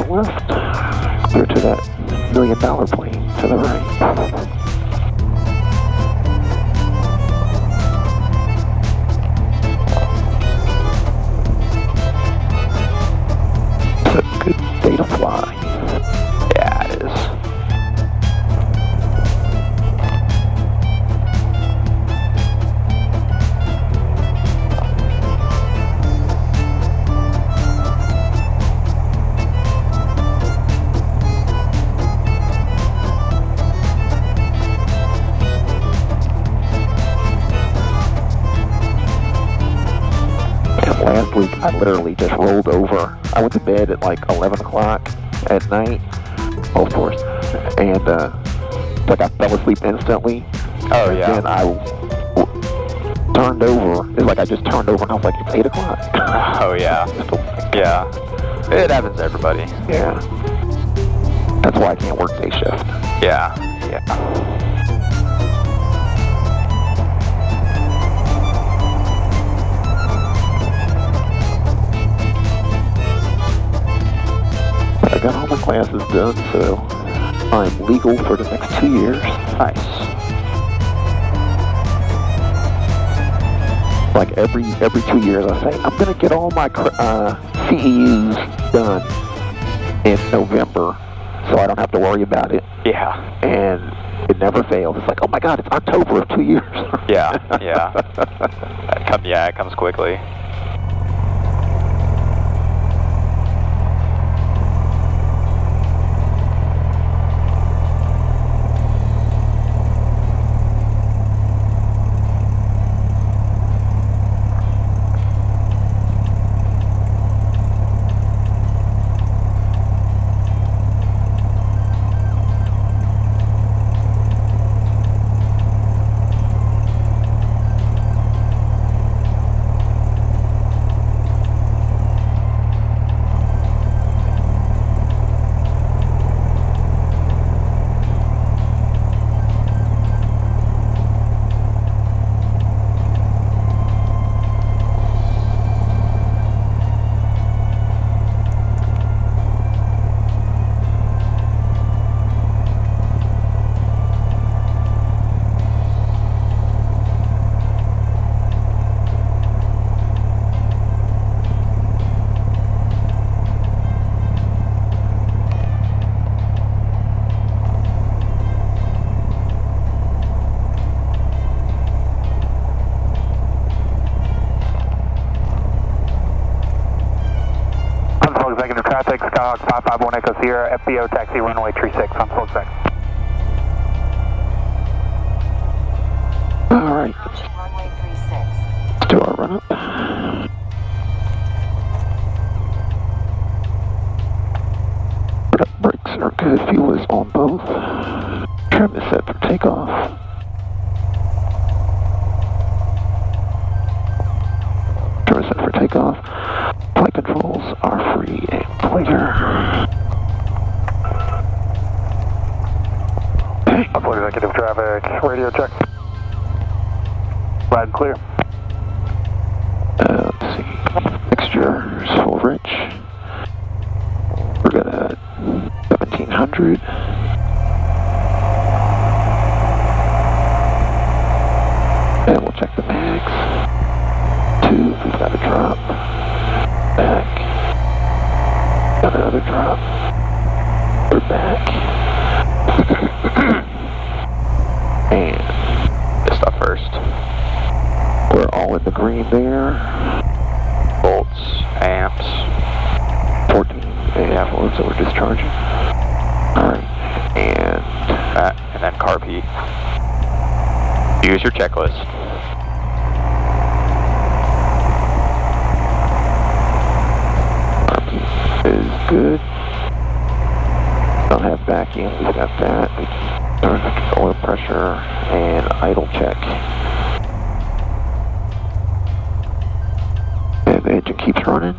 left, clear to that $1 million plane to the right. It's a good day to fly. Yeah, it is. Last week, I literally just rolled over. I went to bed at like 11 o'clock at night, of course, and like I fell asleep instantly. Oh, yeah. Then I turned over. It's like I just turned over and I was like, it's 8 o'clock. Oh, yeah. Yeah. It happens to everybody. Yeah. That's why I can't work day shift. Yeah. Yeah. I got all my classes done, so I'm legal for the next 2 years. Nice. Like every 2 years, I say I'm gonna get all my CEUs done in November, so I don't have to worry about it. Yeah. And it never fails. It's like, oh my God, it's October of 2 years. Yeah. Yeah. It comes quickly. Executive traffic, Skyhawk 551 Echo Sierra, FBO taxi runway 36 on full exec. All right. Runway 36. Let's do our run up. Brakes are good. Fuel is on both. Trim is set for takeoff. Trim is set for takeoff. Flight controls are free and clear. Upload executive traffic, radio check. Loud and clear. Let's see. Mixture is full rich. We're gonna 1700. And we'll check the mags. 2, we've got a drop. Back. Got another drop. We're back. And This stuff first. we're all in the green there. Volts, amps. 14 and forward, so we're discharging. Alright. And And then carb heat. Use your checklist. is good. Don't have back end, we've got that. We can turn the oil pressure and idle check. And the engine keeps running.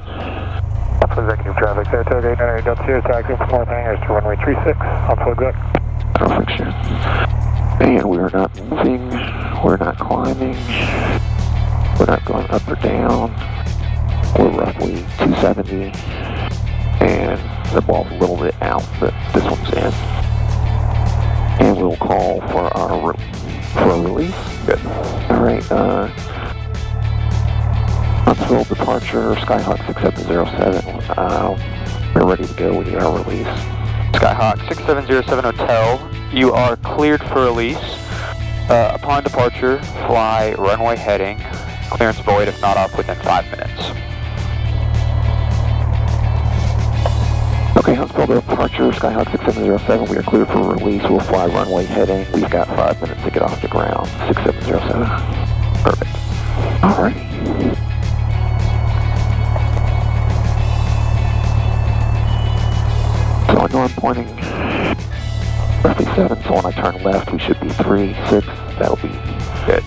Executive traffic, Saratoga 898.0, taxi from North Hangars to runway 36, on full exec. No friction. And we're not moving, we're not climbing, we're not going up or down. We're roughly 270 and the ball's a little bit out, but this one's in. And we'll call for our for a release. Good. All right. Huntsville departure, Skyhawk 6707. We're ready to go. We need our release. Skyhawk 6707 Hotel, you are cleared for release. Upon departure, fly runway heading. Clearance void if not off within 5 minutes. Okay, Huntsville departure, Skyhawk 6707. We are cleared for release. We'll fly runway heading. We've got 5 minutes to get off the ground. 6707. Perfect. Alrighty. So I know I'm pointing roughly 7, so when I turn left, we should be 3, 6. That'll be good.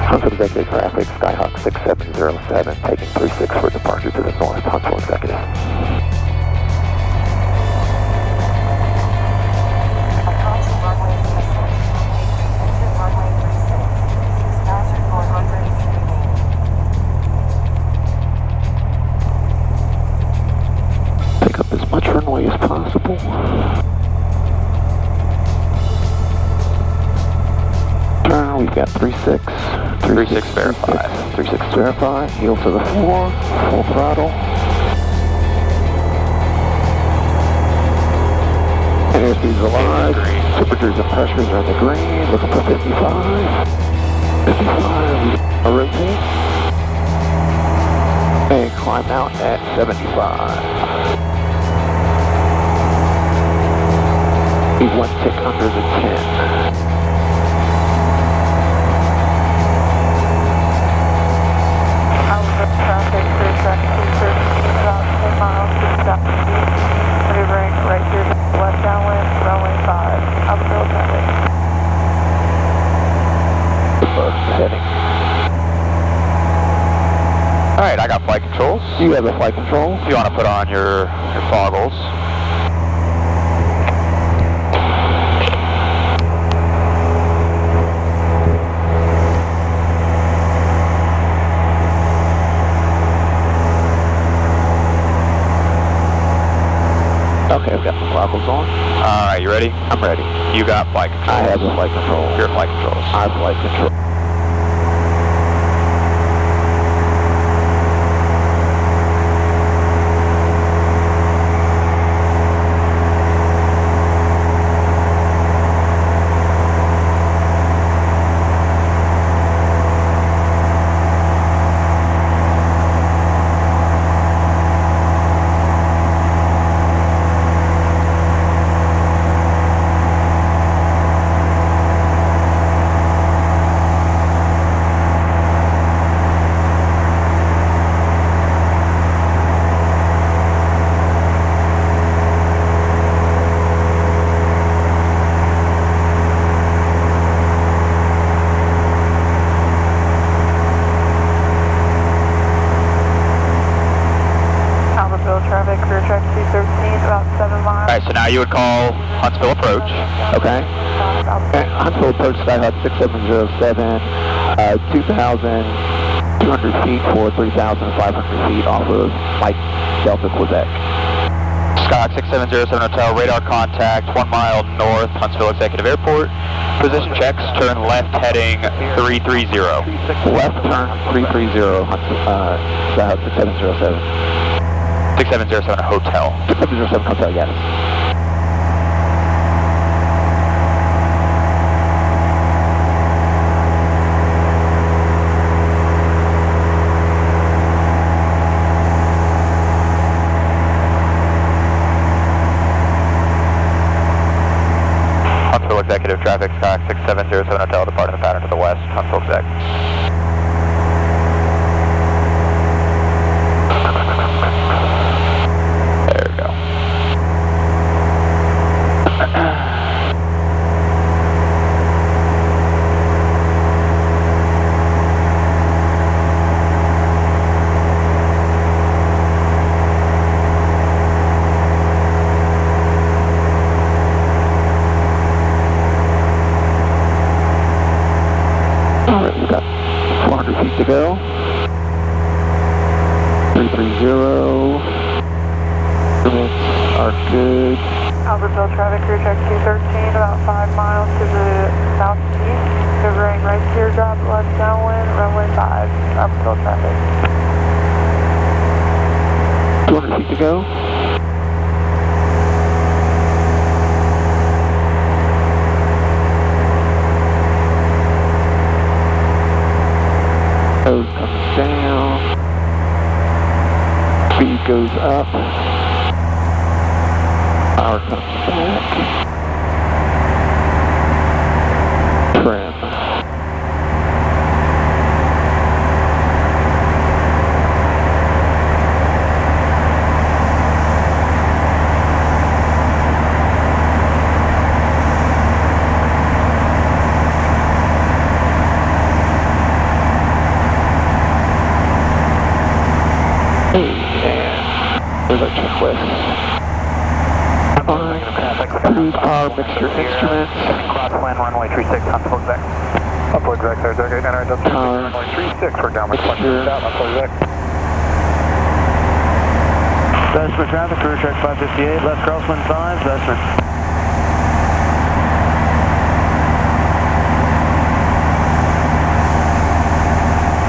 Huntsville Executive Traffic, Skyhawk 6707, taking 36 for departure to the north. Huntsville Executive. Pick up as much runway as possible. We've got 36. 36 verify. 36 verify. Heel to the floor. Full throttle. And airspeed's alive. Temperatures and pressures are in the green. Looking for 55. 55. We rotate. And climb out at 75. We 1 tick under the 10. Traffic, clear track 213, about 10 miles to the south. Maneuvering right through the west downwind, runway 5. Upfield traffic. Heading. Alright, I got flight controls. You have the flight controls. You want to put on your goggles. Okay, I've got my goggles on. Alright, you ready? I'm ready. You got flight controls. I have the flight control. Your flight controls. I have flight control. Traffic, clear track 213, about 7 miles. Alright, so now you would call Huntsville approach. Okay. Huntsville approach, Skyhawk 6707, 2,200 feet for 3,500 feet off of Mike Delta Quebec. Skyhawk 6707 Hotel, radar contact, 1 mile north, Huntsville Executive Airport. Position checks, turn left heading 330. Left turn 330, Skyhawk 6707. 6707 Hotel. 6707 Hotel, yes. Huntsville Executive Traffic, Skyhawk 6707 Hotel, departing the pattern to the west, Huntsville Exec. There we go. Alright, we've got 400 feet to go. 330. Instruments are good. Albertville traffic, crew check 213, about 5 miles to the southeast. Maneuvering right teardrop, left downwind, runway 5. Albertville traffic. 200 feet to go. Nose comes down. Speed goes up. Power comes back. Trim. There's our checklist. Cruise power mixture instruments. Crosswind, runway 36, Huntsville exec. Huntsville exec, there, Target 900, runway 36, we're down with mixture. Huntsville exec. Bestman traffic, career check 558, left crosswind 5, Bestman.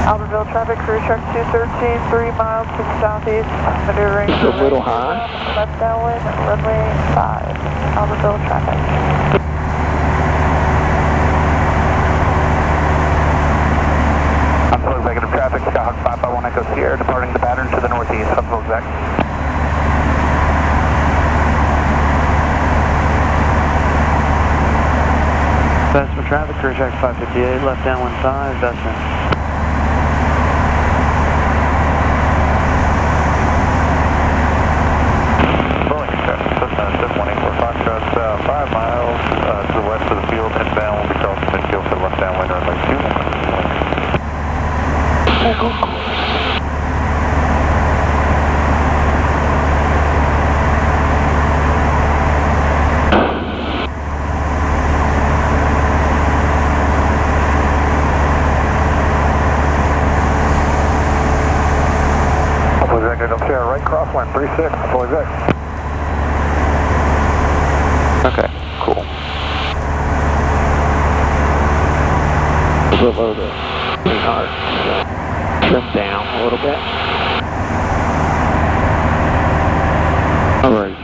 Albertville traffic, crew check 213, 3 miles to the southeast. Maneuvering It's a little high. left downwind, runway 5. Albertville traffic. Huntsville executive traffic, Skyhawk 551 Echo Sierra, departing the pattern to the northeast, Huntsville exec. Bestman traffic, career check 558, left downwind 5, Bestman. Right crosswind, 36, full exec. Okay, cool. A little low to pretty hard. So trim down a little bit. Alright.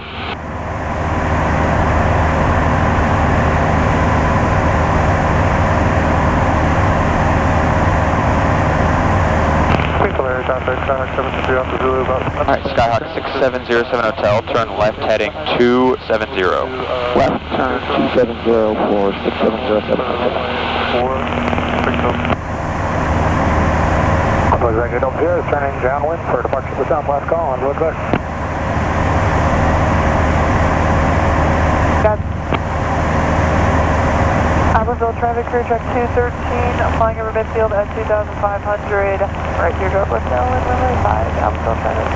Alright, Skyhawk 6707 Hotel, turn left heading 270. Left turn 270 for 6707 Hotel. Executive up here is turning downwind for departure to southwest call on Wood Beck. Albertville traffic, crew check 213, flying over midfield at 2,500. Right teardrop, left downwind, runway 5. Albertville traffic.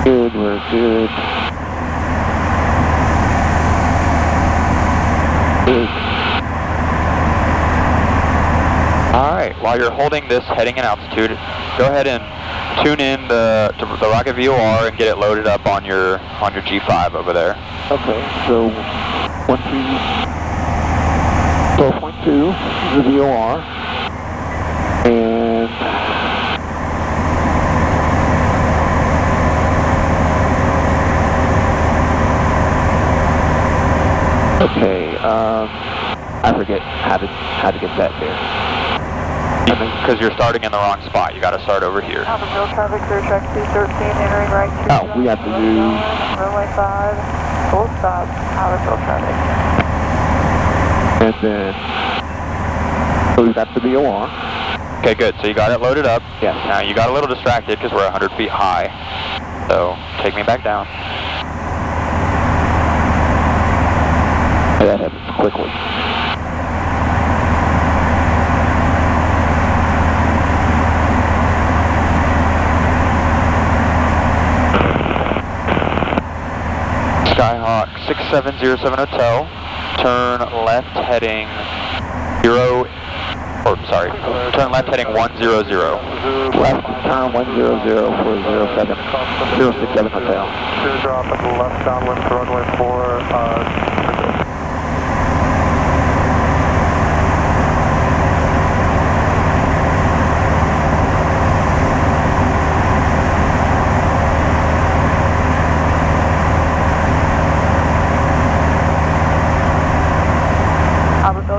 Good, we're good. Good. Alright, while you're holding this heading and altitude, go ahead and tune in the rocket VOR and get it loaded up on your G5 over there. Okay, so 12.2 is the VOR. And okay, I forget how to get that there. Because you're starting in the wrong spot. You got to start over here. Albertville traffic, clear track 213, entering right. Oh, we have to do... Runway 5, full stop, Albertville traffic. And then... So we've got the VOR. Okay, good. So you got it loaded up. Yes. Now you got a little distracted because we're 100 feet high. So take me back down. That happens quickly. Skyhawk 6707 Hotel. Turn left heading turn left heading 100. Left, turn 100 for 067 Hotel. Teardrop at the left downwind for runway 4.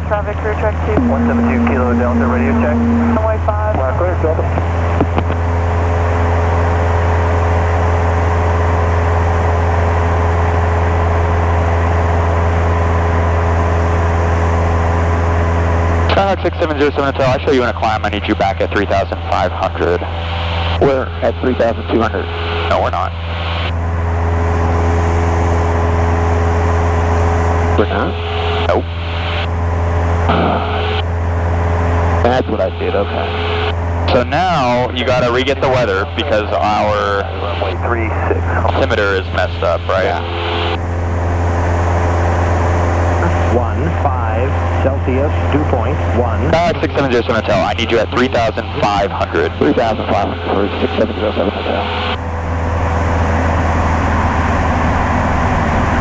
Traffic, crew check 2. 172 Kilo Delta, radio check. Runway 5. Clear, Delta. Skyhawk 6707 Hotel, I show you in a climb. I need you back at 3,500. We're at 3,200. No, we're not. We're not? Nope. That's what I did, okay. So now you gotta re-get the weather because our Runway 36. altimeter is messed up, right? Yeah. 15 Celsius, dew point 1. 6707 Hotel, I need you at 3,500. 3,500 for 6707 Hotel.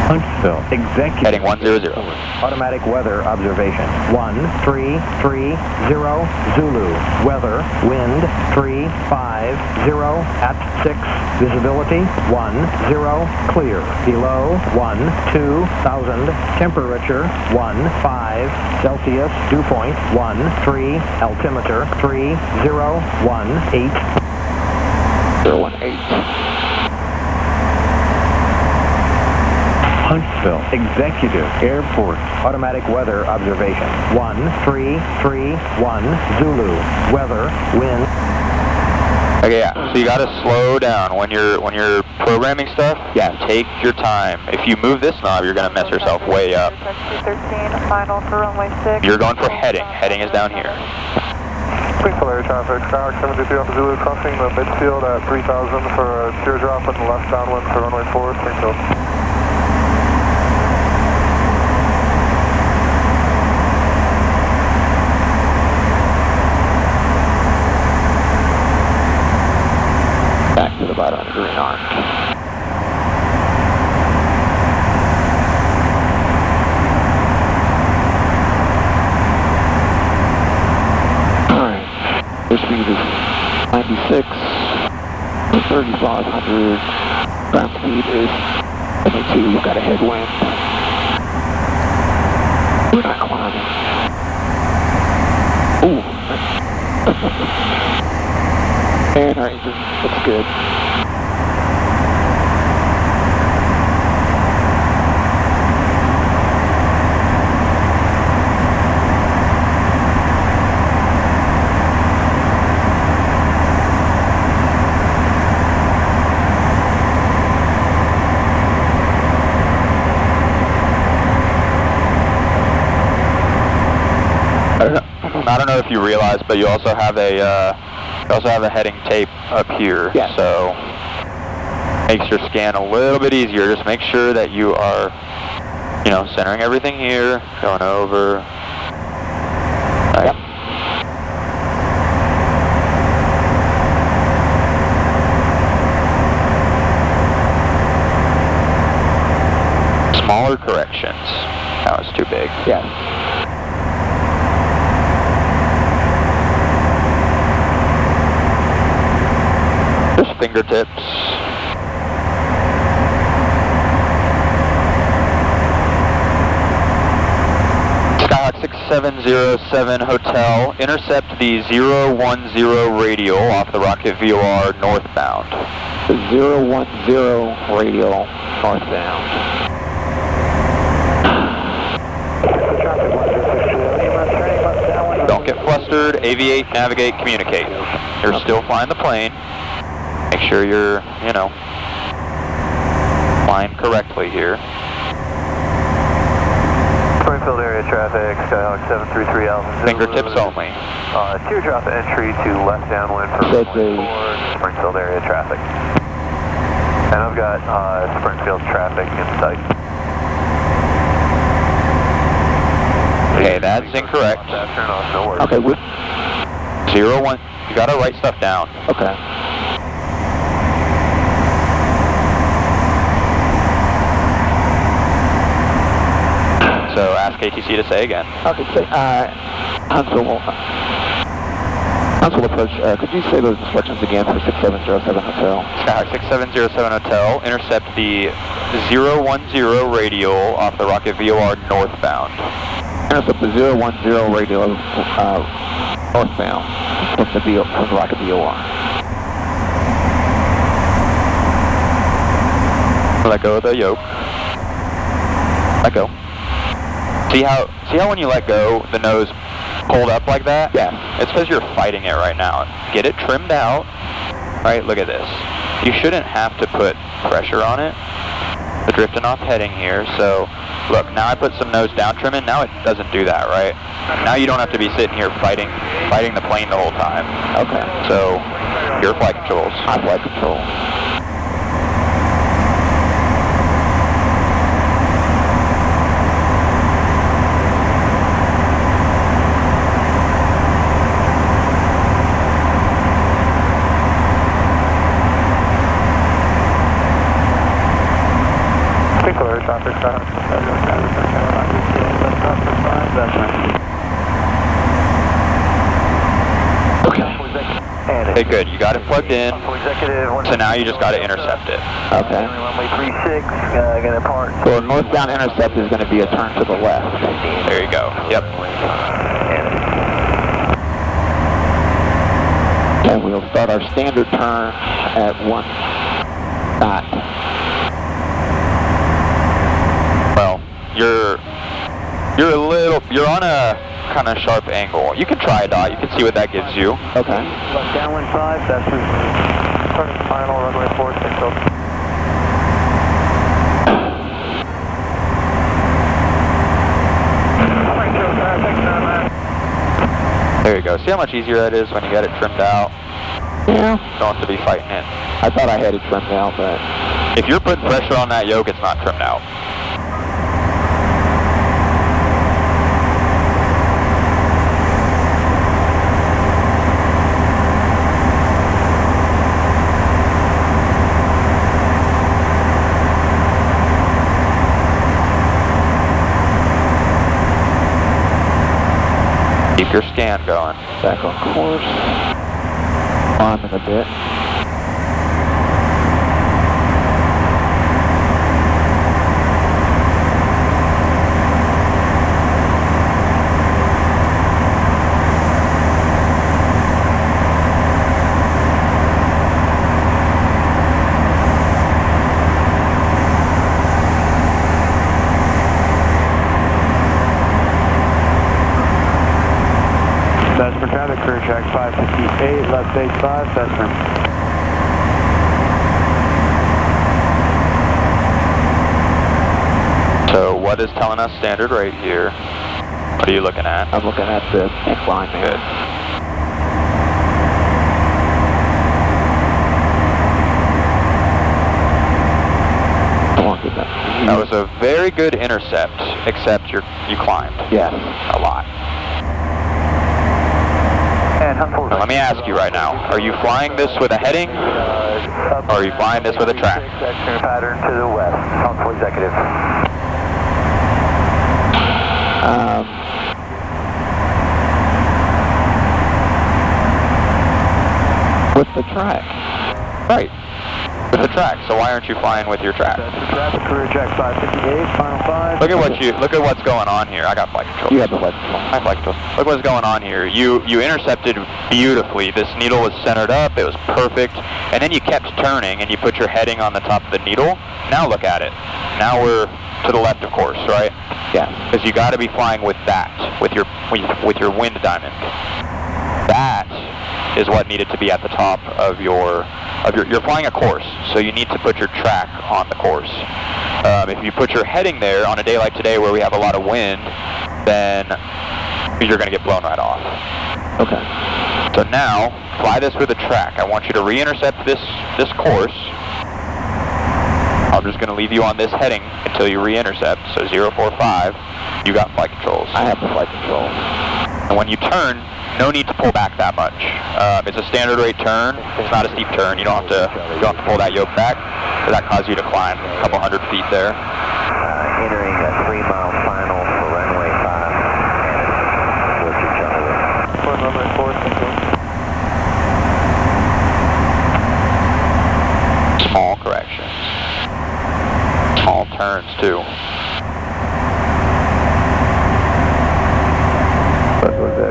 Huntsville, executive. Heading 100. Automatic weather observation. 1330 Zulu. Weather, wind 350 at 6. Visibility 10 clear. Below 12,000. Temperature 15 Celsius. Dew point 13. Altimeter 3018. 018. Huntsville Executive Airport Automatic Weather Observation 1331 Zulu. Weather, wind. Okay, yeah. So you gotta slow down when you're programming stuff. Yeah, take your time. If you move this knob, you're gonna mess yourself way up. 213, final for runway 6. You're going for heading. Heading is down here. Springfield air traffic, Skyhawk 73 on Zulu, crossing the midfield at 3,000 for a teardrop at the left downwind for runway 4, Springfield. Back to the bottom of the green arc. Alright. Your speed is 96. 3,500. Ground speed is 72. You've got a headwind. We're not climbing. Ooh. And our engine looks good. I don't know if you realize, but you also have a heading tape up here. Yeah. So makes your scan a little bit easier. Just make sure that you are, centering everything here, going over. Right. Yep. Smaller corrections. That was too big. Yes. Just fingertips. Skyhawk 6707 Hotel, intercept the 010 radial off the Rocket VOR northbound. The 010 radial northbound. Don't get flustered. Aviate, navigate, communicate. You're still flying the plane. Make sure you're, flying correctly here. Springfield area traffic, Skyhawk 733 Alpha. Fingertips only. Teardrop entry to left downwind for Springfield area traffic. And I've got Springfield traffic in sight. Okay, that's incorrect. Okay, 01. You gotta write stuff down. Okay. So ask ATC to say again. Okay, say, Huntsville approach, could you say those instructions again for 6707 Hotel? Skyhawk 6707 Hotel, intercept the 010 radial off the rocket VOR northbound. Intercept the 010 radial northbound from the rocket VOR. Let go of the yoke. Let go. See how when you let go, the nose pulled up like that? Yeah. It's because you're fighting it right now. Get it trimmed out. Right, look at this. You shouldn't have to put pressure on it. The drifting off heading here, so look, now I put some nose down trim in, now it doesn't do that, right? Now you don't have to be sitting here fighting the plane the whole time. Okay. So, your flight controls. High flight control. Traffic, Okay, good. You got it plugged in. So now you just got to intercept it. Okay. Runway 36, gonna park. So northbound intercept is going to be a turn to the left. There you go. Yep. And we'll start our standard turn at 1 knot. Well, you're on a kind of sharp angle. You can try a dot. You can see what that gives you. Okay. Left downwind 5, that's Final runway 4, Springfield. There you go. See how much easier that is when you got it trimmed out? Yeah. Don't have to be fighting it. I thought I had it trimmed out, but... If you're putting pressure on that yoke, it's not trimmed out. Keep your scan going. Back on course. Climbing a bit. Vesper traffic, career track 558, left base 5, Vesper. So what is telling us standard rate here? What are you looking at? I'm looking at the next line there. Good. That was a very good intercept, except you climbed. Yes. A lot. Now, let me ask you right now, are you flying this with a heading, or are you flying this with a track? Pattern to the west, Council Executive. With the track. Right. With the track, so why aren't you flying with your track? Vesper traffic, career track 558, final 5. Look at what's going on here. I got flight control. You have the flight control. I have flight control. Look what's going on here. You intercepted beautifully. This needle was centered up. It was perfect. And then you kept turning and you put your heading on the top of the needle. Now look at it. Now we're to the left, of course, right? Yes. Because you got to be flying with that, with your wind diamond. That is what needed to be at the top of your you're flying a course, so you need to put your track on the course. If you put your heading there on a day like today where we have a lot of wind, then you're going to get blown right off. Okay. So now, fly this with a track. I want you to re-intercept this course. I'm just going to leave you on this heading until you re-intercept, so 045, you got flight controls. I have the flight controls. And when you turn, no need to pull back that much. It's a standard rate turn. It's not a steep turn. You don't have to pull that yoke back. So that causes you to climb a couple hundred feet there. Entering a 3-mile final for runway 5. What's your channel? Runway 4, thank you. Small corrections. Small turns too.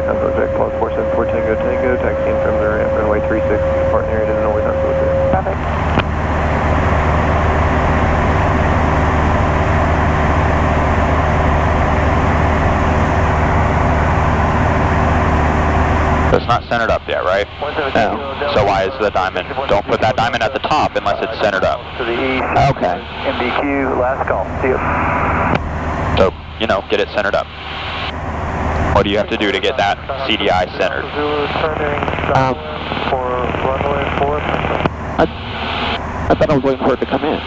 Contour Jack, plus 47 Tango Tango, taxiing from the ramp, runway 36, departing area to the north, on Philip. Traffic. So it's not centered up yet, right? No. So why is the diamond? Don't put that diamond at the top unless it's centered up. To the east. Okay. MDQ, last call. See you. So, get it centered up. What do you have to do to get that CDI centered? Zulu turning for runway 4. I thought I was waiting for it to come in.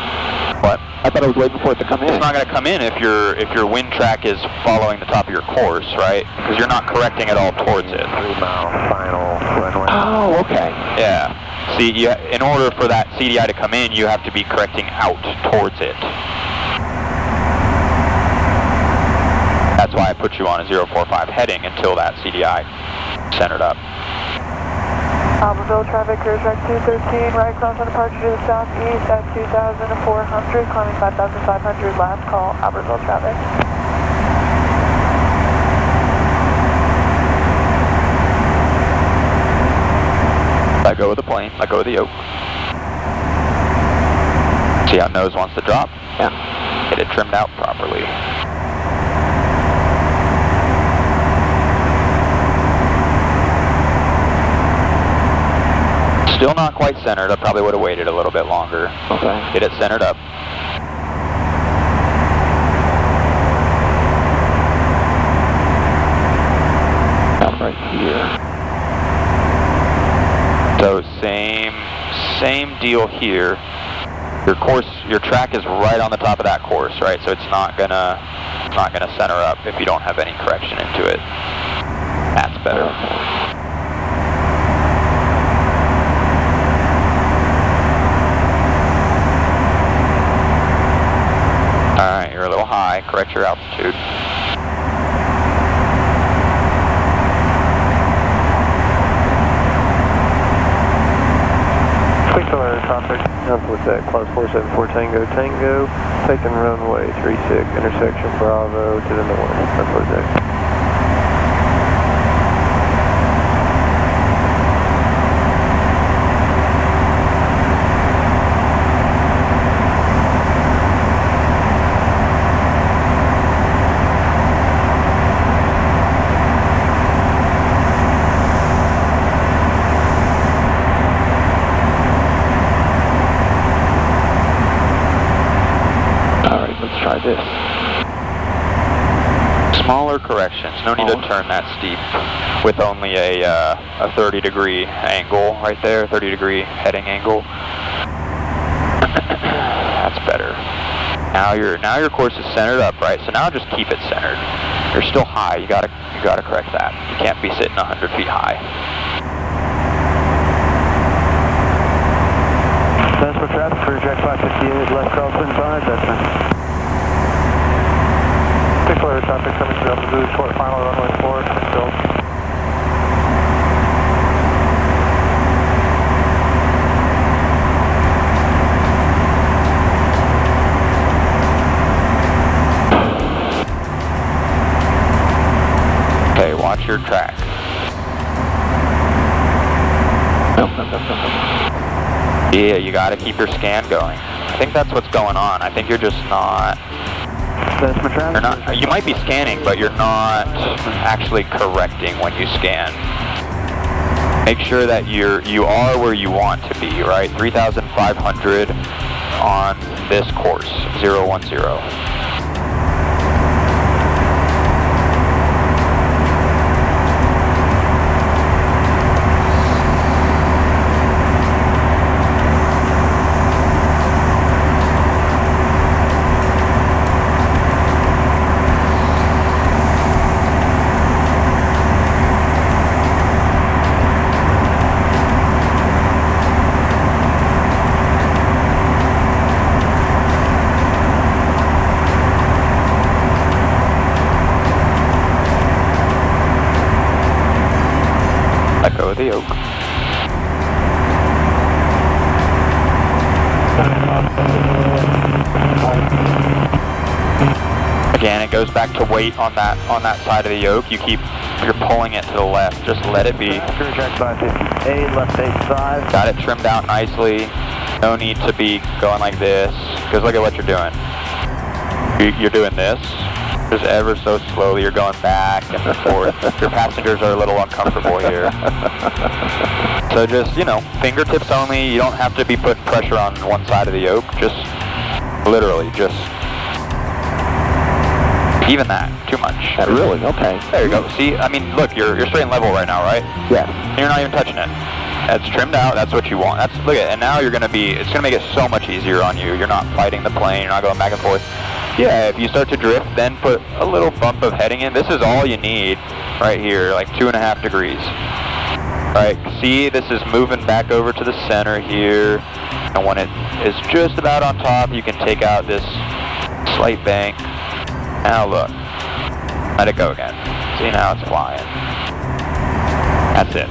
What? I thought I was waiting for it to come in. It's not going to come in if your wind track is following the top of your course, right? Because you're not correcting it all towards it. 3-mile final runway. Oh, okay. Yeah. See, in order for that CDI to come in, you have to be correcting out towards it. That's why I put you on a 045 heading until that CDI centered up. Albertville traffic, clear track 213, right cross on departure to the southeast at 2,400, climbing 5,500, last call, Albertville traffic. Let go of the plane, let go of the yoke. See how nose wants to drop? Yeah. Get it trimmed out properly. Still not quite centered. I probably would have waited a little bit longer. Okay. Get it centered up. Down right here. So same deal here. Your track is right on the top of that course, right? So it's not gonna center up if you don't have any correction into it. That's better. Alright, you're a little high. Correct your altitude. Clear traffic, with that, class 474 Tango Tango, taking runway 36, intersection Bravo to the north, Contour Jack. Try this. Smaller corrections. No need to turn that steep with only a 30-degree angle right there, 30-degree heading angle. That's better. Now your course is centered up, right? So now just keep it centered. You're still high. You gotta correct that. You can't be sitting 100 feet high. That's for traffic for Jack 558, left crosswind 5, that's fine. Clear traffic coming through Alpha Zulu, short final runway 4, control. Okay, watch your track. Yeah, you gotta keep your scan going. I think that's what's going on. I think you're just not Bessemer traffic. You might be scanning, but you're not actually correcting when you scan. Make sure that you are where you want to be, right? 3,500 on this course, 010. Let go of the yoke. Again, it goes back to weight on that side of the yoke. You're pulling it to the left. Just let it be. Crew check 558, left 85. Got it trimmed out nicely. No need to be going like this, because look at what you're doing. You're doing this. Just ever so slowly, you're going back and forth. Your passengers are a little uncomfortable here. So just, fingertips only. You don't have to be putting pressure on one side of the yoke. Just, literally, just, even that, too much. Really? Okay. There you go. See, I mean, look, you're straight and level right now, right? Yes. You're not even touching it. That's trimmed out. That's what you want. Look at it. And now it's going to make it so much easier on you. You're not fighting the plane. You're not going back and forth. Yeah, if you start to drift, then put a little bump of heading in. This is all you need right here, like 2.5 degrees. Right, see, this is moving back over to the center here. And when it is just about on top, you can take out this slight bank. Now look, let it go again. See, now it's flying. That's it.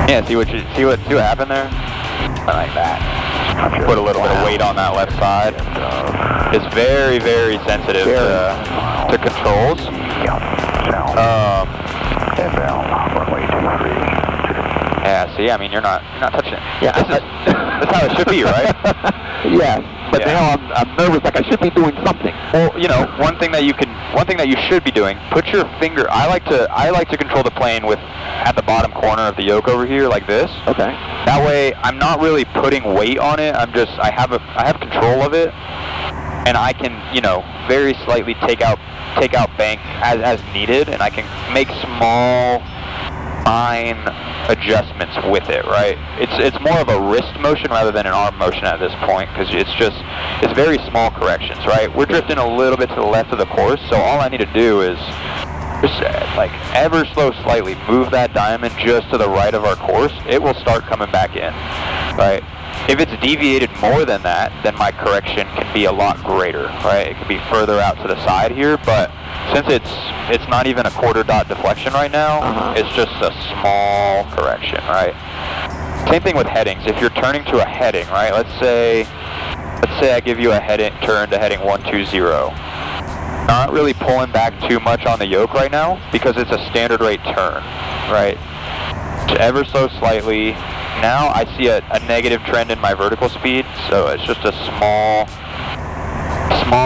Yeah, see what happened there? Like that. Put a little bit of weight on that left side. It's very, very sensitive to controls. Yeah, see, I mean, you're not touching it. Yeah, that's how it should be, right? Yeah, but now I'm nervous, like I should be doing something. Well, one thing that you should be doing, put your finger. I like to control the plane with at the bottom corner of the yoke over here, like this. Okay. That way, I'm not really putting weight on it. I have control of it, and I can, very slightly take out bank as needed, and I can make small, fine adjustments with it, right? It's more of a wrist motion rather than an arm motion at this point, because it's very small corrections, right? We're drifting a little bit to the left of the course, so all I need to do is just like ever so slightly move that diamond just to the right of our course. It will start coming back in, right? If it's deviated more than that, then my correction can be a lot greater, right? It can be further out to the side here, but since it's not even a quarter dot deflection right now, it's just a small correction, right? Same thing with headings. If you're turning to a heading, right? Let's say I give you a turn to heading 120. Not really pulling back too much on the yoke right now because it's a standard rate turn, right? Just ever so slightly. Now I see a negative trend in my vertical speed, so it's just a small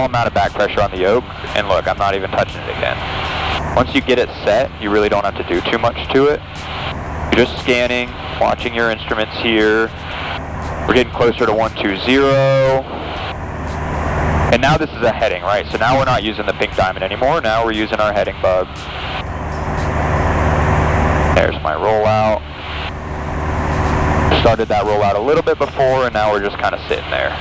amount of back pressure on the yoke, and look, I'm not even touching it again. Once you get it set, you really don't have to do too much to it. You're just scanning, watching your instruments here. We're getting closer to 120. And now this is a heading, right? So now we're not using the pink diamond anymore. Now we're using our heading bug. There's my rollout. Started that rollout a little bit before, and now we're just kind of sitting there.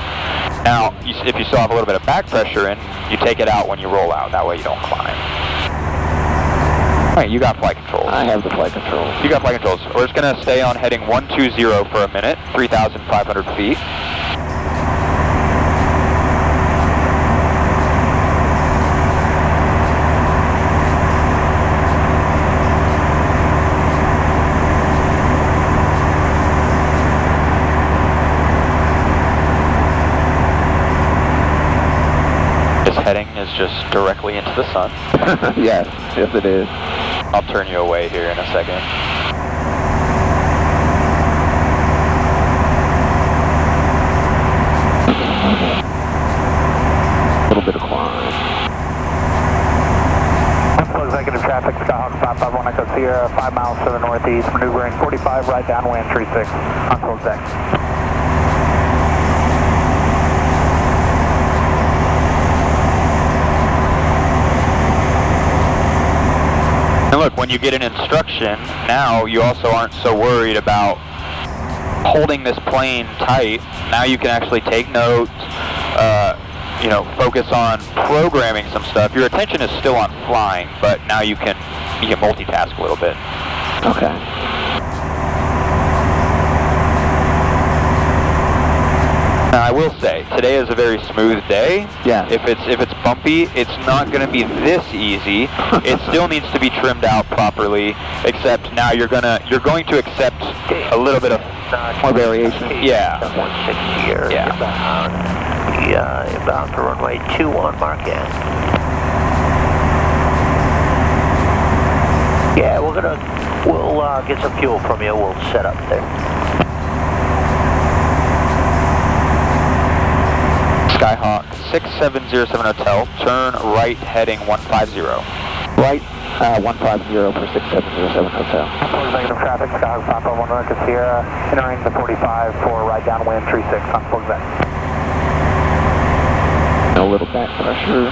Now, if you still have a little bit of back pressure in, you take it out when you roll out. That way you don't climb. All right, you got flight controls. I have the flight controls. You got flight controls. We're just going to stay on heading 120 for a minute, 3,500 feet. Heading is just directly into the sun. Yes it is. I'll turn you away here in a second. negative traffic, Skyhawk 551 Echo Sierra, 5 miles to the northeast, maneuvering 45 right downwind, 36, console exec. And look, when you get an instruction, now you also aren't so worried about holding this plane tight. Now you can actually take notes, you know, focus on programming some stuff. Your attention is still on flying, but now you can multitask a little bit. Okay. Now I will say, today is a very smooth day. Yeah. If it's bumpy, it's not going to be this easy. It still needs to be trimmed out properly. Except now you're going to accept a little bit of more variation. Yeah. 160 here. Yeah. Inbound for runway 21, mark in. Yeah, we'll get some fuel from you. We'll set up there. Skyhawk 6707 Hotel, turn right heading 150. Right, 150 for 6707 Hotel. Negative traffic, Skyhawk 551 Echo Sierra, entering the 45 for right downwind, 36, console exec. A little back pressure.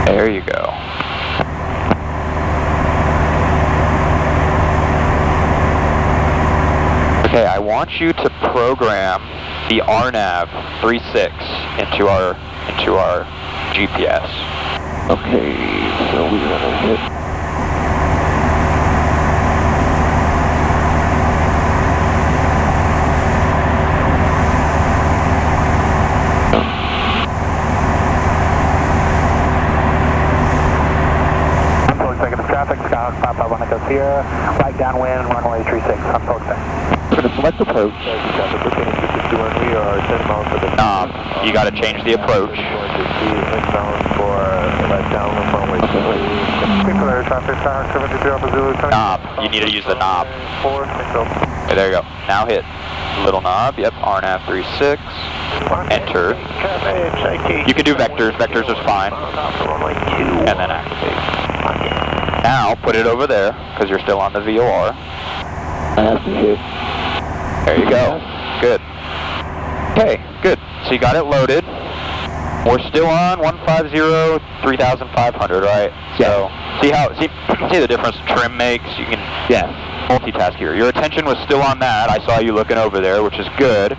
There you go. Okay, I want you to program the RNAV 36 into our GPS. Okay, so we're gonna hit. Executive traffic, Skyhawk 551 Echo Sierra, right downwind, runway 36, console exec. We're going to select approach. You got to change the approach. Knob. You need to use the knob. Okay, there you go. Now hit little knob. Yep. RNAV 36. Enter. You can do vectors. Vectors is fine. And then activate. Now put it over there because you're still on the VOR. There you go. Good. Okay, good. So you got it loaded. We're still on 150, 3,500, right? So see the difference trim makes? You can multitask here. Your attention was still on that. I saw you looking over there, which is good.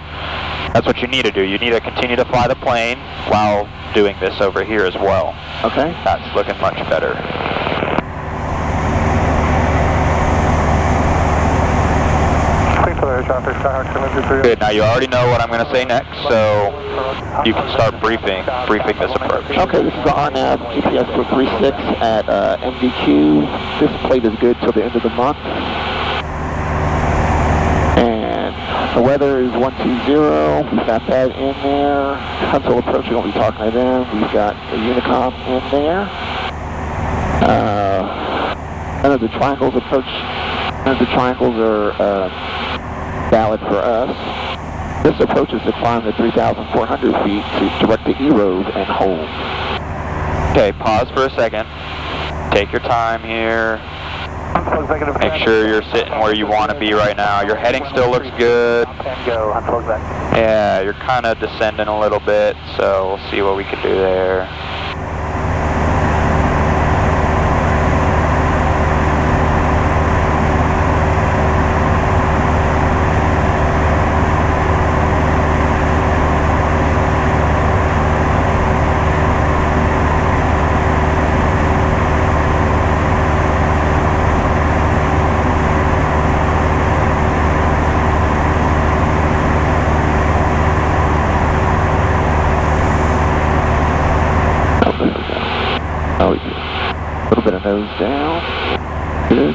That's what you need to do. You need to continue to fly the plane while doing this over here as well. Okay. That's looking much better. Good. Now you already know what I'm going to say next, so you can start briefing this approach. Okay, this is the RNAV GPS for 36 at MDQ. This plate is good till the end of the month. And the weather is 120. We've got that in there. Console approach, we won't be talking to them. We've got the Unicom in there. None of the triangles are valid for us. This approach is to climb the 3,400 feet to direct the E-road and hold. Okay, pause for a second. Take your time here. Make sure you're sitting where you want to be right now. Your heading still looks good. Yeah, you're kind of descending a little bit, so we'll see what we can do there. Nose down. Good.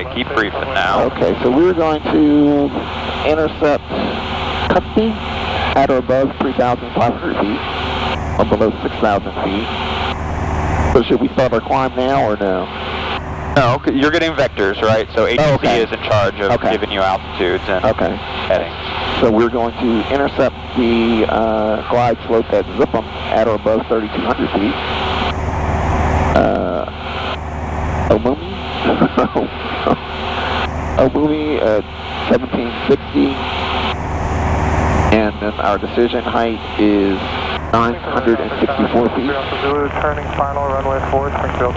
okay. Keep briefing now. Okay, so we're going to intercept Cutby at or above 3,500 feet, or below 6,000 feet. So should we start our climb now or no? No, you're getting vectors, right? So ATC is in charge of giving you altitudes and headings. So we're going to intercept the glide slope at Zipham at or above 3,200 feet. Omumi at 1760. And then our decision height is 964 feet. Zulu, turning final, runway 4, Springfield.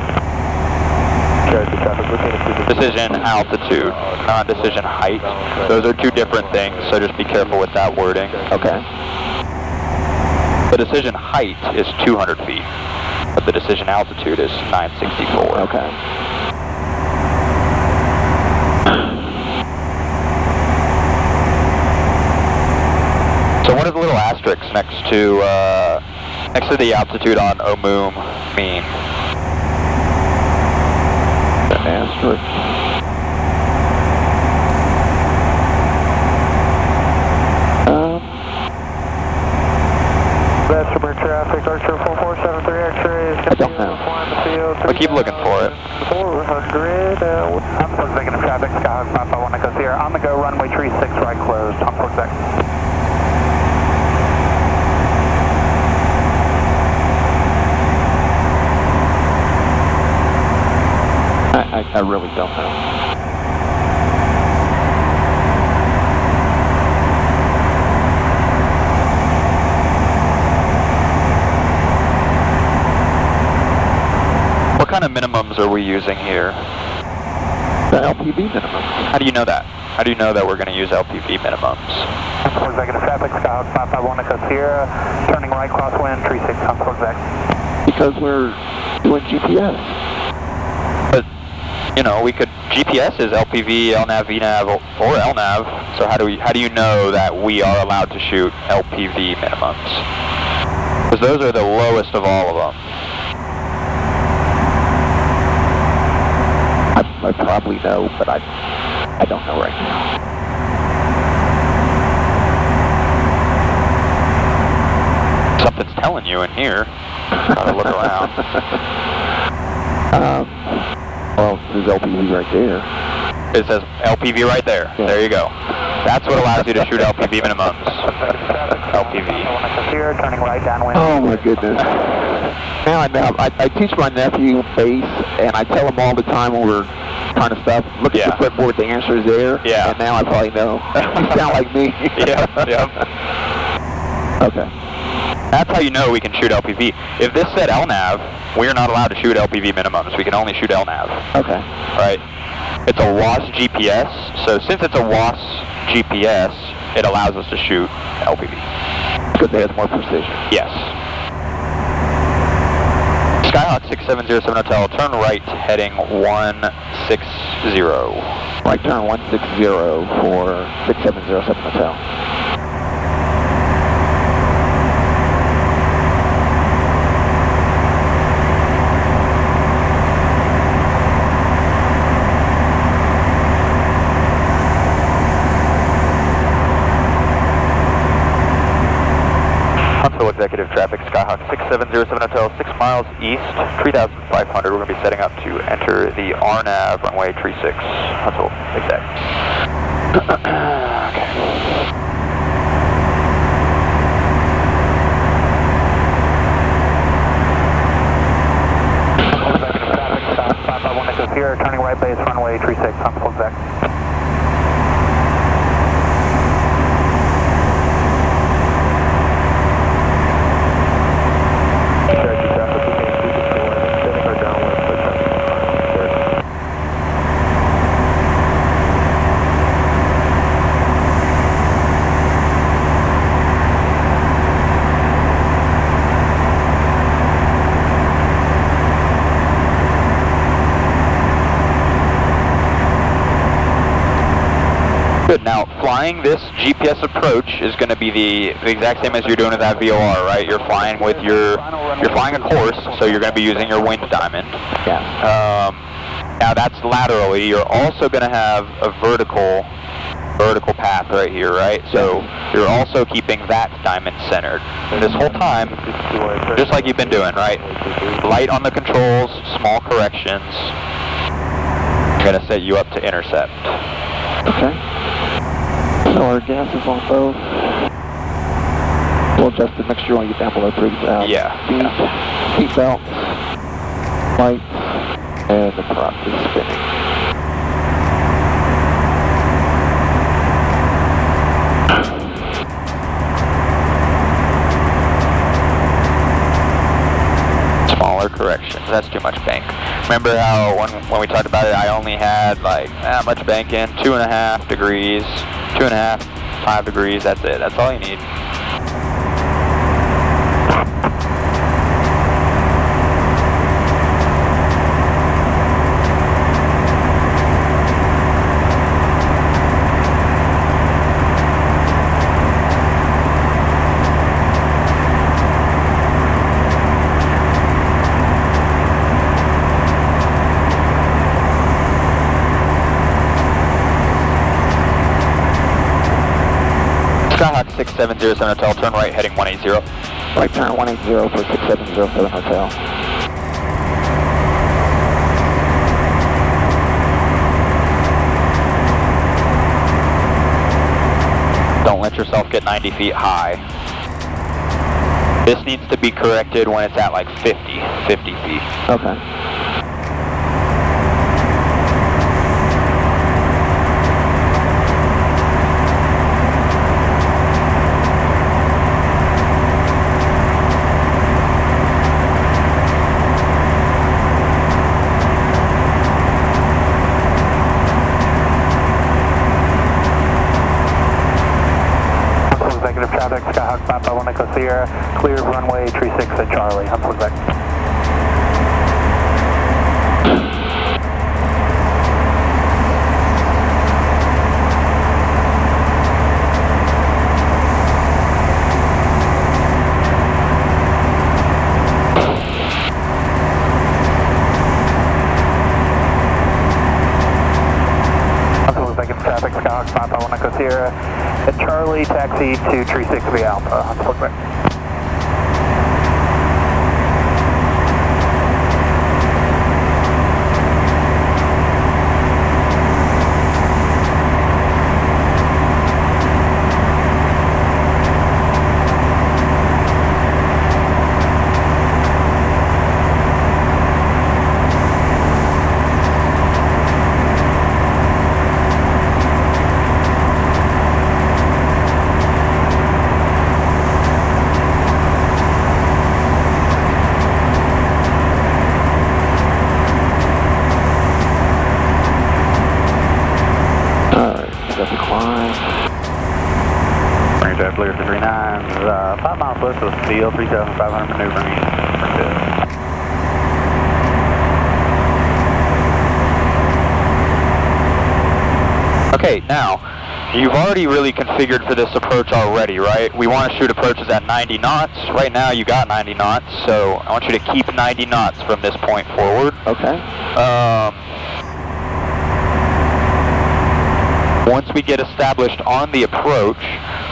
Decision altitude, not decision height. Those are two different things, so just be careful with that wording. Okay. The decision height is 200 feet, but the decision altitude is 964. Okay. So what does the little asterisk next to the altitude on Omum mean? The asterisk. Vestibule traffic, Archer 4473 X-rays. I don't know. I'll keep looking for it. 400. I'm supposed to negative traffic, Skyhawk 551 Echo Sierra. On the go, runway 36 right closed. On 4 seconds. I really don't know. What kind of minimums are we using here? The LPV minimum. How do you know that? How do you know that we're going to use LPV minimums? Executive traffic, Skyhawk 551 Echo Sierra. Turning right, crosswind, 36 on 4 seconds. Because we're doing GPS. But, you know, we could, GPS is LPV, LNAV, VNAV, or LNAV, so how do you know that we are allowed to shoot LPV minimums? Because those are the lowest of all of them. I probably know, but I don't know right now. Something's telling you in here. Gotta look around. Well, there's LPV right there. It says LPV right there. Yeah. There you go. That's what allows you to shoot LPV minimums. LPV. Turning right downwind. Oh my goodness. Now I teach my nephew bass, and I tell him all the time when we're trying to stuff, look at the flipboard, the answer is there. Yeah. And now I probably know. You sound like me. Yep. Okay. That's how you know we can shoot LPV. If this said LNAV, we're not allowed to shoot LPV minimums. We can only shoot LNAV. Okay. Right? It's a WAS GPS, so since it's a WAS GPS, it allows us to shoot LPV. Because it has more precision. Yes. Skyhawk 6707 Hotel, turn right, heading 160. Right turn 160 for 6707 Hotel. Huntsville Executive Traffic, Skyhawk 6707 Hotel, 6 miles east, 3,500. We're going to be setting up to enter the RNAV, runway 36. Huntsville Exec. Okay. Executive traffic, Skyhawk 551 Echo Sierra. Turning right base, runway 36. Huntsville Exec. Good. Now, flying this GPS approach is going to be the exact same as you're doing with that VOR, right? You're flying a course, so you're going to be using your wind diamond. Yeah. Now that's laterally. You're also going to have a vertical path right here, right? So you're also keeping that diamond centered. This whole time, just like you've been doing, right? Light on the controls, small corrections. I'm going to set you up to intercept. Okay. So our gas is on both. We'll adjust the mixture when you get down below 3,000. Yeah. Seat belts, lights, and the prop is spinning. Smaller corrections. That's too much bank. Remember how when we talked about it, I only had like that much bank in, 2.5 degrees, 2.5, 5 degrees. That's it. That's all you need. Skyhawk 6707 Hotel, turn right heading 180. Right turn 180 for 6707 Hotel. Don't let yourself get 90 feet high. This needs to be corrected when it's at like 50 feet. Okay. Executive traffic, Skyhawk 551 Echo Sierra, cleared runway 36 at Charlie. I'm Quebec. Executive traffic, Skyhawk 551 Echo Sierra. At Charlie, taxi to Tree 6B Alpha. I'm Quebec. Clear for 39s, 5 miles west of Steel, 3,500 maneuvering. Okay, now, you've already really configured for this approach already, right? We want to shoot approaches at 90 knots. Right now you got 90 knots, so I want you to keep 90 knots from this point forward. Okay. Once we get established on the approach,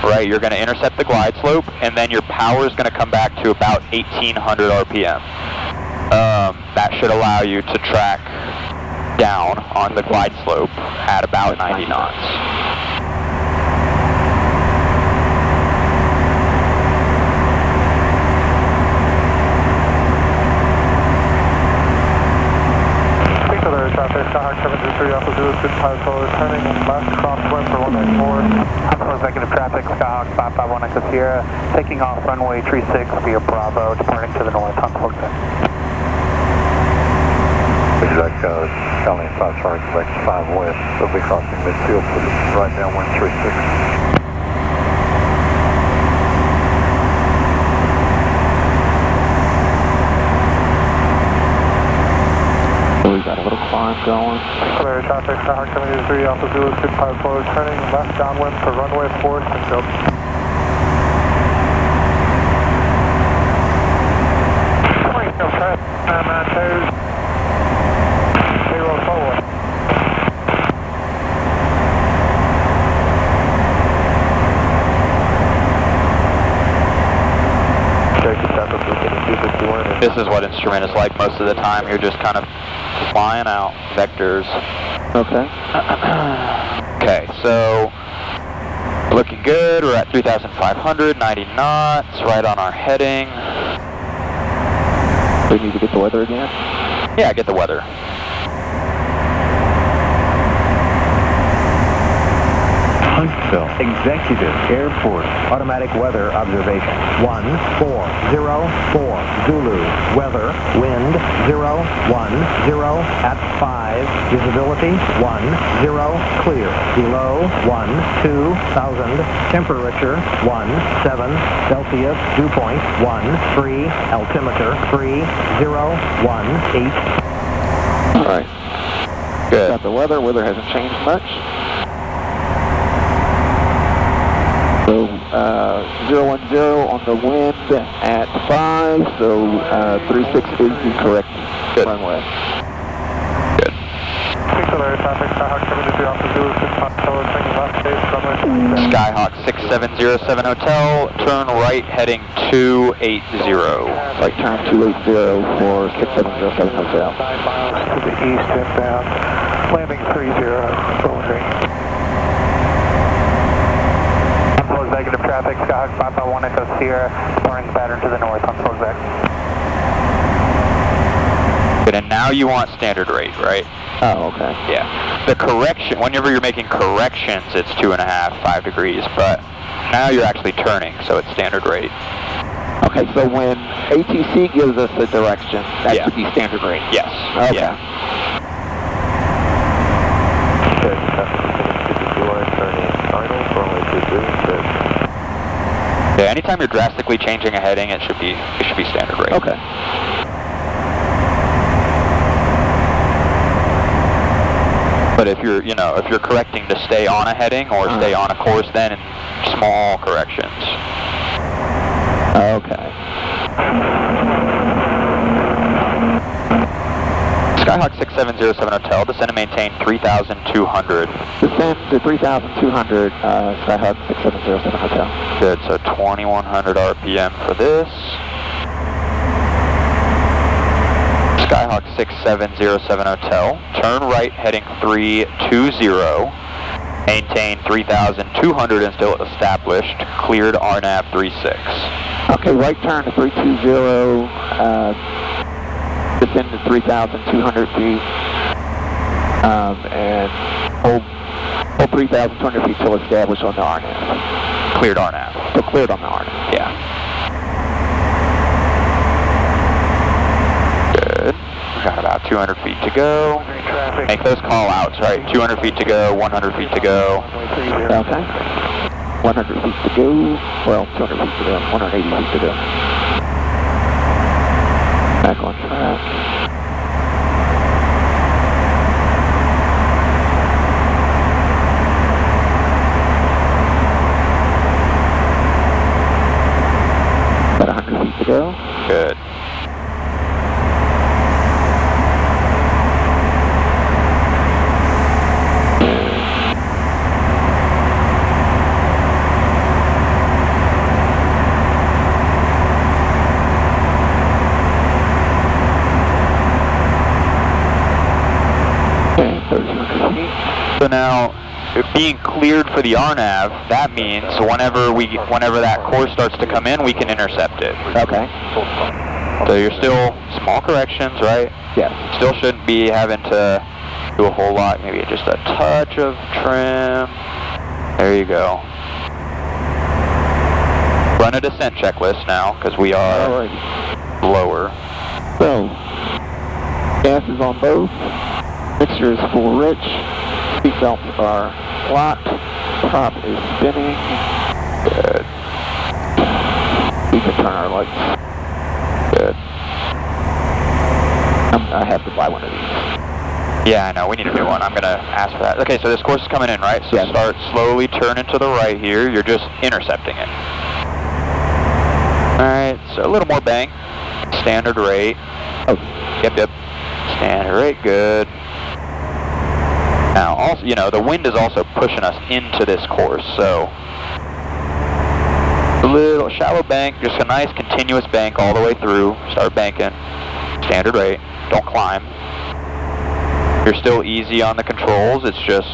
right, you're going to intercept the glide slope, and then your power is going to come back to about 1,800 RPM. That should allow you to track down on the glide slope at about 90 knots. Traffic, Skyhawk 723 Alpha Zulu, 55 forward, turning left, crosswind for 194. Executive traffic, Skyhawk 551 Echo Sierra, taking off runway 36 via Bravo, departing to the north on Quebec. Exact, Charlie 5 Charlie, Quebec 5 west, they'll be crossing midfield for the right downwind 36. We got a little climb going. Clear traffic, Skyhawk 723 Alpha Zulu, 55 forward, turning left downwind for runway 4, Smithfield. I'm on toes. 0 forward. This is what instrument is like most of the time. You're just kind of flying out vectors. Okay. Okay, so looking good. We're at 3,500, 90 knots, right on our heading. We need to get the weather again? Yeah, get the weather. Huntsville Executive Airport automatic weather observation 1404 Zulu weather wind 010 at 5 visibility 10 clear below 12,000 temperature 17 Celsius dew point 13 altimeter 3018. All right. Good. Got the weather. Weather hasn't changed much. So 010 on the wind at 5, so 36 is the correct runway. Good. traffic, Skyhawk 723 Alpha Zulu, 6 Hotel, turning left base, runway Skyhawk 6707 Hotel, turn right heading 280. Right turn 280 for 6707 Hotel. 9 miles to the east inbound, landing 30, rolling green. Negative traffic, Skyhawk 551 Echo Sierra, departing pattern to the north on full exec. Good, and now you want standard rate, right? Oh, okay. Yeah. The correction, whenever you're making corrections, it's 2.5, 5 degrees, but now you're actually turning, so it's standard rate. Okay, so when ATC gives us the direction, that should be standard rate? Yes. Okay. Yeah. Yeah, anytime you're drastically changing a heading, it should be standard rate. Okay. But if you're, if you're correcting to stay on a heading or stay on a course, then in small corrections. Okay. Skyhawk 6707 Hotel, descend and maintain 3,200. Descend to 3,200, Skyhawk 6707 Hotel. Good, so 2,100 RPM for this. Skyhawk 6707 Hotel, turn right heading 320, maintain 3,200 until established, cleared RNAV 36. Okay, right turn to 320, descend to 3,200 feet, and hold 3,200 feet till established on the RNAV. Cleared RNAV. So cleared on the RNAV. Yeah. Good. We've got about 200 feet to go. Make those call outs, right? 200 feet to go, 100 feet to go. Okay. 100 feet to go. Well, 200 feet to go. 180 feet to go. Back on track. About 100 feet to go. Good. So now, being cleared for the RNAV, that means whenever that course starts to come in, we can intercept it. Okay. So you're still small corrections, right? Yes. Still shouldn't be having to do a whole lot. Maybe just a touch of trim. There you go. Run a descent checklist now, because we are lower. So, gas is on both. Mixture is full rich. Seatbelts are locked. Prop is spinning. Good. We can turn our lights. Good. I have to buy one of these. Yeah, I know. We need a new one. I'm going to ask for that. Okay, so this course is coming in, right? So start slowly turning to the right here. You're just intercepting it. All right, so a little more bank. Standard rate. Oh. Yep. Standard rate, good. Now, also, the wind is also pushing us into this course, so A little shallow bank, just a nice continuous bank all the way through. Start banking, standard rate, don't climb. You're still easy on the controls, it's just,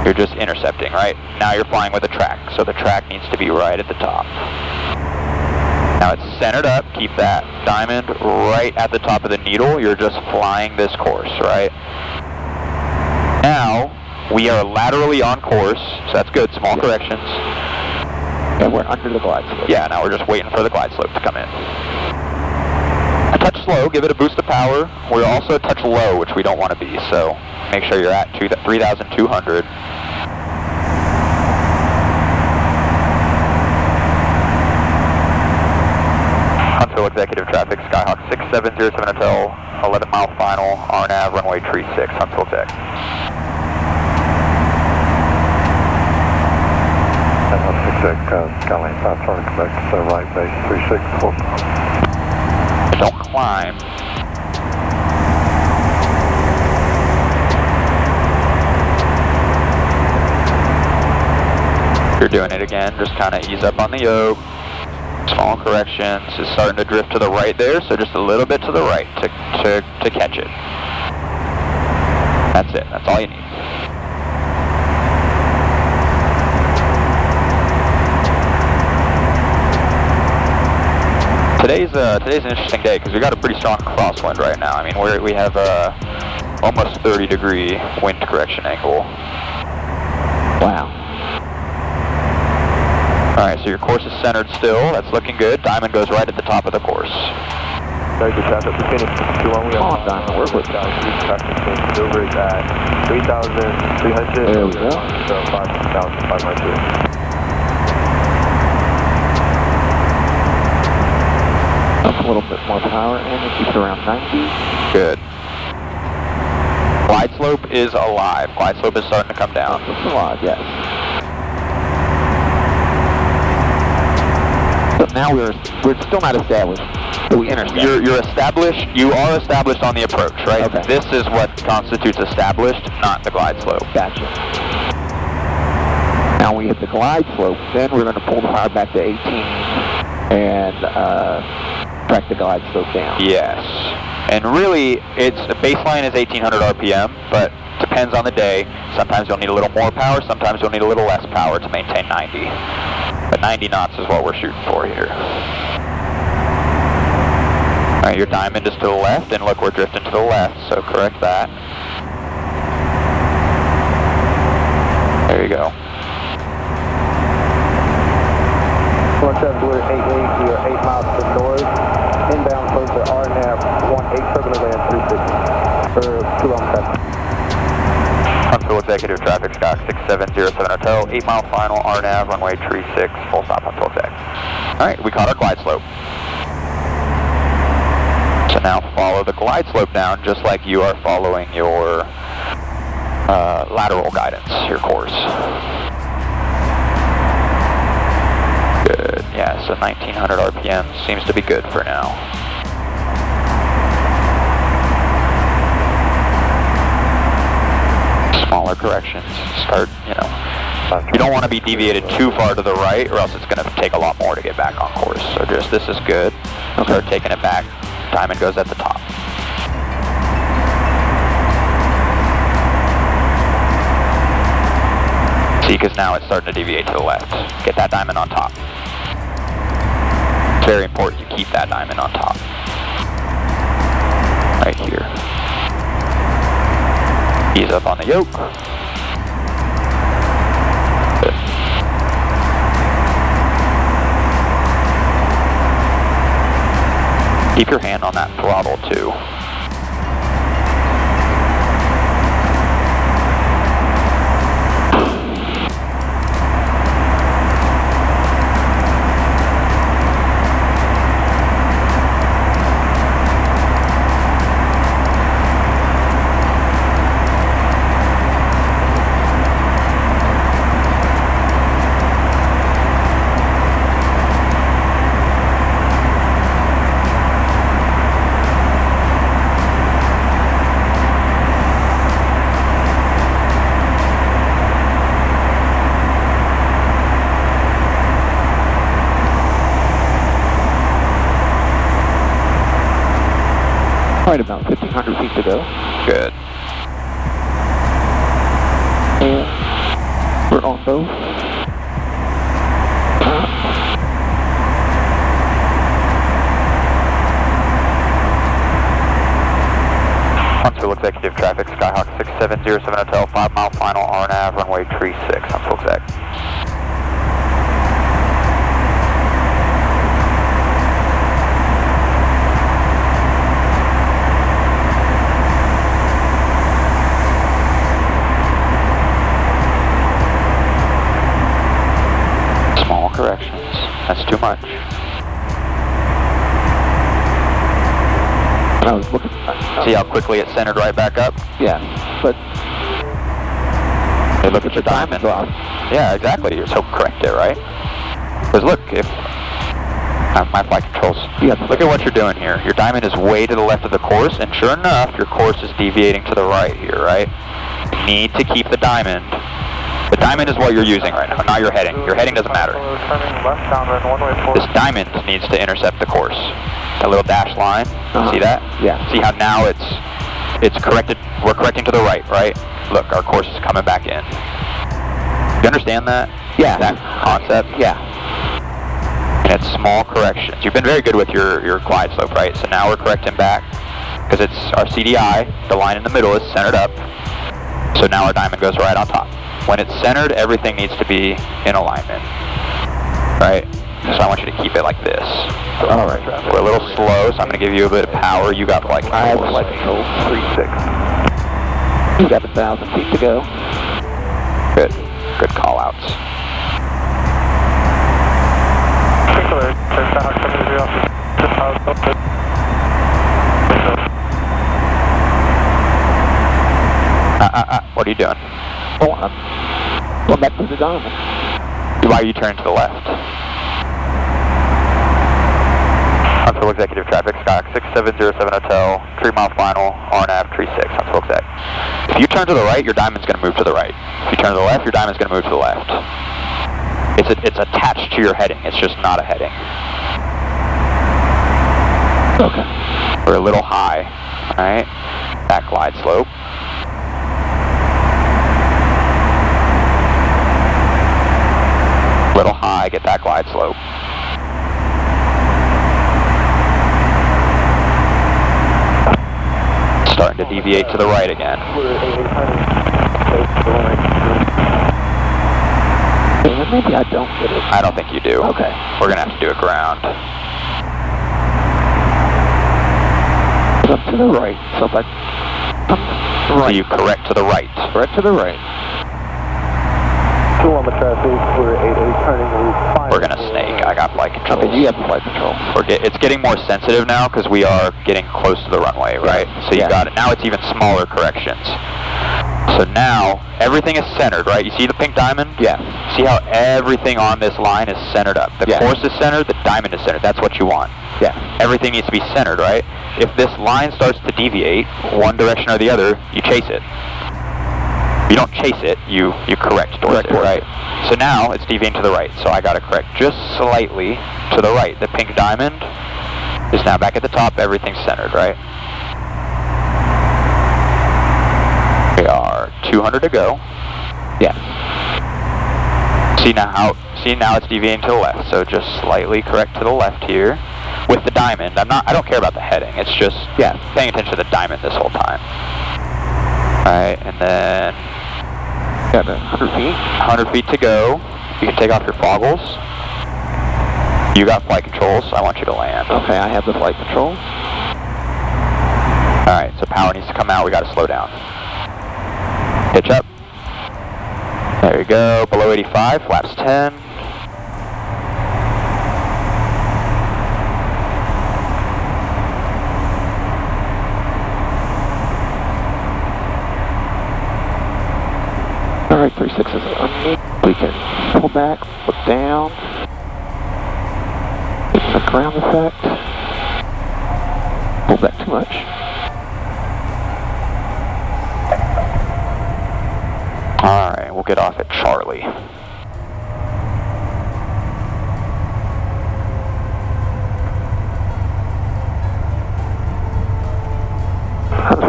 you're just intercepting, right? Now you're flying with a track, so the track needs to be right at the top. Now it's centered up, keep that diamond right at the top of the needle, you're just flying this course, right? Now, we are laterally on course, so that's good, small corrections. And we're under the glide slope. Yeah, now we're just waiting for the glide slope to come in. A touch slow, give it a boost of power. We're also a touch low, which we don't want to be, so make sure you're at 3,200. Huntsville Executive Traffic, Skyhawk 6707 Hotel, 11 mile final, RNAV, runway 36, Huntsville Tech. Skyline 5 turn, come back to right base 364. Don't climb. You're doing it again, just kind of ease up on the yoke. Small corrections, it's starting to drift to the right there, so just a little bit to the right to catch it. That's it, that's all you need. Today's an interesting day because we got a pretty strong crosswind right now. I mean, we have a almost 30-degree wind correction angle. Wow. All right, so your course is centered still. That's looking good. Diamond goes right at the top of the course. Very good traffic. We finished too long. We Come on, Diamond, work with traffic over at 3,300. There we go. So 5,500. Up a little bit more power and it keeps around 90. Good. Glide slope is alive. Glide slope is starting to come down. It's alive, yes. But now we're still not established. So we intercept. You're established. You are established on the approach, right? Okay. This is what constitutes established, not the glide slope. Gotcha. Now we hit the glide slope, then we're going to pull the power back to 18 and track the glide slope down. Yes. And really, the baseline is 1,800 RPM, but depends on the day. Sometimes you'll need a little more power, sometimes you'll need a little less power to maintain 90. But 90 knots is what we're shooting for here. All right, your diamond is to the left, and look, we're drifting to the left, so correct that. There you go. North 7 Blue 88, we are 8 miles to the north. Inbound close to RNAV 18, terminal land 360, or 2 on the Huntsville Executive Traffic, Skyhawk 6707 Hotel, 8 mile final, RNAV, runway 36, full stop, Huntsville Tech. All right, we caught our glide slope. So now follow the glide slope down just like you are following your lateral guidance, your course. Good, yeah, so 1900 RPM seems to be good for now. Smaller corrections, start, you don't want to be deviated too far to the right or else it's going to take a lot more to get back on course. So just, this is good. Start taking it back, diamond goes at the top. See, because now it's starting to deviate to the left. Get that diamond on top. It's very important you keep that diamond on top. Right here. Ease up on the yoke. Good. Keep your hand on that throttle too. Right about 1,500 feet to go. Good. And we're on both. Huntsville Executive Traffic, Skyhawk 6707 Hotel, 5 mile final, RNAV, runway 36, Huntsville Exec. Small corrections, that's too much. I was looking. See how quickly it centered right back up? Yeah, but Hey, look at your diamond. drop. Yeah, exactly. So correct it, right? Because look, if my flight controls. Yeah. Look at what you're doing here. Your diamond is way to the left of the course, and sure enough, your course is deviating to the right here, right? You need to keep the diamond. The diamond is what you're using right now, not your heading. Your heading doesn't matter. Turning left downwind, runway 4. This diamond needs to intercept the course. That little dashed line, see that? Yeah. See how now it's corrected, we're correcting to the right, right? Look, our course is coming back in. You understand that? Yeah. That concept? Yeah. And it's small corrections. You've been very good with your glide slope, right? So now we're correcting back, because it's our CDI, the line in the middle is centered up, so now our diamond goes right on top. When it's centered, everything needs to be in alignment, right? So I want you to keep it like this. All right. We're a little slow, so I'm going to give you a bit of power. You got flight control. I have flight control. 36. You got 1,000 feet to go. Good. Good call outs. What are you doing? Oh, I'm going back to the diamond. Why are you turning to the left? Huntsville Executive Traffic, Skyhawk 6707 Hotel, 3 mile final, RNAV 36, Huntsville Exec. If you turn to the right, your diamond's going to move to the right. If you turn to the left, your diamond's going to move to the left. It's attached to your heading, it's just not a heading. Okay. We're a little high, alright? Back glide slope. Little high, get that glide slope. Starting to deviate to the right again. Maybe I don't get it. I don't think you do. Okay. We're going to have to do it ground. It's up to the right. So if I come right. So you correct to the right. Correct to the right. 2 on the traffic, we're 88 turning route 5. We're going to snake. I got flight control. Okay, you have flight control. It's getting more sensitive now because we are getting close to the runway, right? So you got it. Now it's even smaller corrections. So now everything is centered, right? You see the pink diamond? Yeah. See how everything on this line is centered up. The course is centered, the diamond is centered. That's what you want. Yeah. Everything needs to be centered, right? If this line starts to deviate one direction or the other, you chase it. You don't chase it, you correct towards it, right? So now it's deviating to the right, so I gotta correct just slightly to the right. The pink diamond is now back at the top, everything's centered, right? We are 200 to go. Yeah. See now it's deviating to the left, so just slightly correct to the left here. With the diamond, I don't care about the heading, it's just paying attention to the diamond this whole time. Alright, and then got 100 feet. 100 feet to go. You can take off your foggles. You got flight controls, so I want you to land. Okay, I have the flight control. Alright, so power needs to come out, we gotta slow down. Pitch up. There you go, below 85, flaps 10. Alright, 36 is underneath. We can pull back, look down. Get the ground effect. Pull back too much. Alright, we'll get off at Charlie.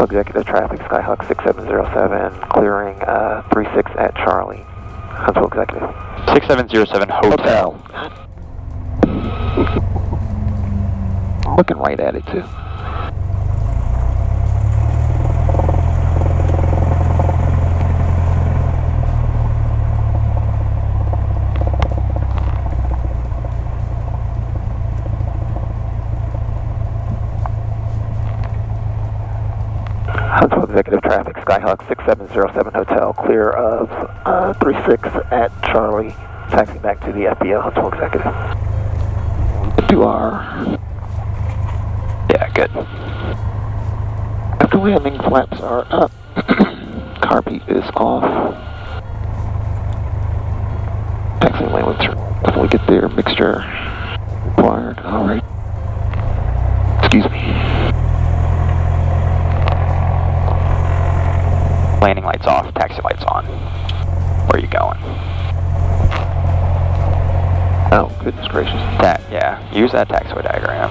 Executive Traffic, Skyhawk 6707, clearing 36 at Charlie. Huntsville Executive. 6707 Hotel. I'm looking right at it too. Huntsville Executive Traffic, Skyhawk 6707 Hotel, clear of 36 at Charlie, taxi back to the FBO, Huntsville Executive. To our... Yeah, good. After landing, flaps are up, carpeet is off. Taxi lane with definitely get their mixture required. Alright. Excuse me. Landing lights off, taxi lights on. Where are you going? Oh, goodness gracious. Yeah, use that taxiway diagram.